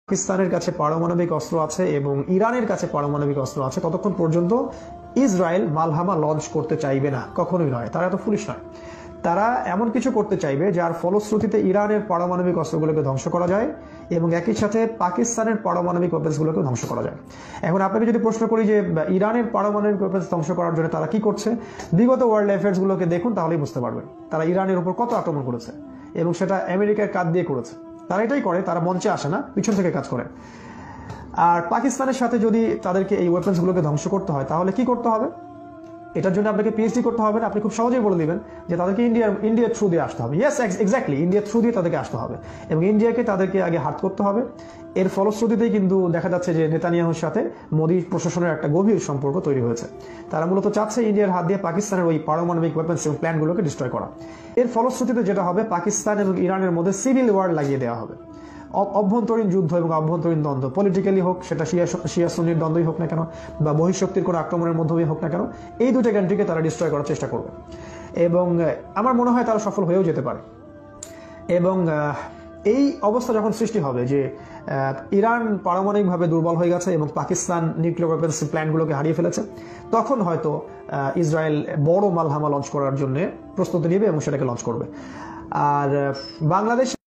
পাকিস্তানের কাছে পারমাণবিক অস্ত্র আছে এবং ইরানের কাছে পারমাণবিক অস্ত্র আছে ততক্ষণ পর্যন্ত ইসরায়েল মালহামা লঞ্চ করতে চাইবে না, কখনোই নয়। তারা এত ফুলিশ নয়। তারা এমন কিছু করতে চাইবে যার ফলশ্রুতিতে ইরানের পারমাণবিক অস্ত্রগুলোকে ধ্বংস করা যায় এবং একই সাথে পাকিস্তানের পারমাণবিক ওয়েপন্সগুলোকে ধ্বংস করা যায়। এখন আপনাকে যদি প্রশ্ন করি যে ইরানের পারমাণবিক ওয়েপন্স ধ্বংস করার জন্য তারা কি করছে, বিগত ওয়ার্ল্ড অ্যাফেয়ার্সগুলোকে দেখুন, তাহলেই বুঝতে পারবেন তারা ইরানের উপর কত আক্রমণ করেছে এবং সেটা আমেরিকার কাঁধ দিয়ে করেছে। তারা এটাই করে, তারা মঞ্চে আসে না, পিছন থেকে কাজ করে। আর পাকিস্তানের সাথে যদি তাদেরকে এই ওয়েপন্সগুলোকে ধ্বংস করতে হয় তাহলে কি করতে হবে? এটার জন্য আপনাকে পিএইচডি করতে হবে না, আপনি খুব সহজেই বলে দিবেন যে তাদেরকে ইন্ডিয়ার থ্রু দিয়ে আসতে হবে। ইয়েস, এক্স্যাক্টলি, ইন্ডিয়ার থ্রু দিয়ে তাদেরকে আসতে হবে এবং ইন্ডিয়াকে তাদেরকে আগে হাত করতে হবে। এর ফলশ্রুতিতেই কিন্তু দেখা যাচ্ছে যে নেতানিয়াহুর সাথে মোদী প্রশাসনের একটা গভীর সম্পর্ক তৈরি হয়েছে। তারা মূলত চাচ্ছে ইন্ডিয়ার হাত দিয়ে পাকিস্তানের ওই পারমাণবিক ওয়েপন্স এবং প্ল্যানগুলোকে ডিস্ট্রয় করা। এর ফলশ্রুতিতে যেটা হবে, পাকিস্তান এবং ইরানের মধ্যে সিভিল ওয়ার লাগিয়ে দেওয়া হবে। অভ্যন্তরীণ যুদ্ধ এবং অভ্যন্তরীণ দ্বন্দ্ব, পলিটিক্যালি হোক, সেটা শিয়া সুন্নির দ্বন্দ্বই হোক না কেন বা বহিঃশক্তির কোনো আক্রমণের মাধ্যমেই হোক না কেন, এই দুটো কান্ট্রিকে তারা ডিস্ট্রয় করার চেষ্টা করবে এবং আমার মনে হয় তারা সফল হয়েও যেতে পারে। এবং এই অবস্থা যখন সৃষ্টি হবে যে ইরান পারমাণবিকভাবে দুর্বল হয়ে গেছে এবং পাকিস্তান নিউক্লিয়ার ওয়েপন্স প্ল্যানগুলোকে হারিয়ে ফেলেছে, তখন হয়তো ইসরায়েল বড় মালহামা লঞ্চ করার জন্য প্রস্তুতি নেবে এবং সেটাকে লঞ্চ করবে। আর বাংলাদেশ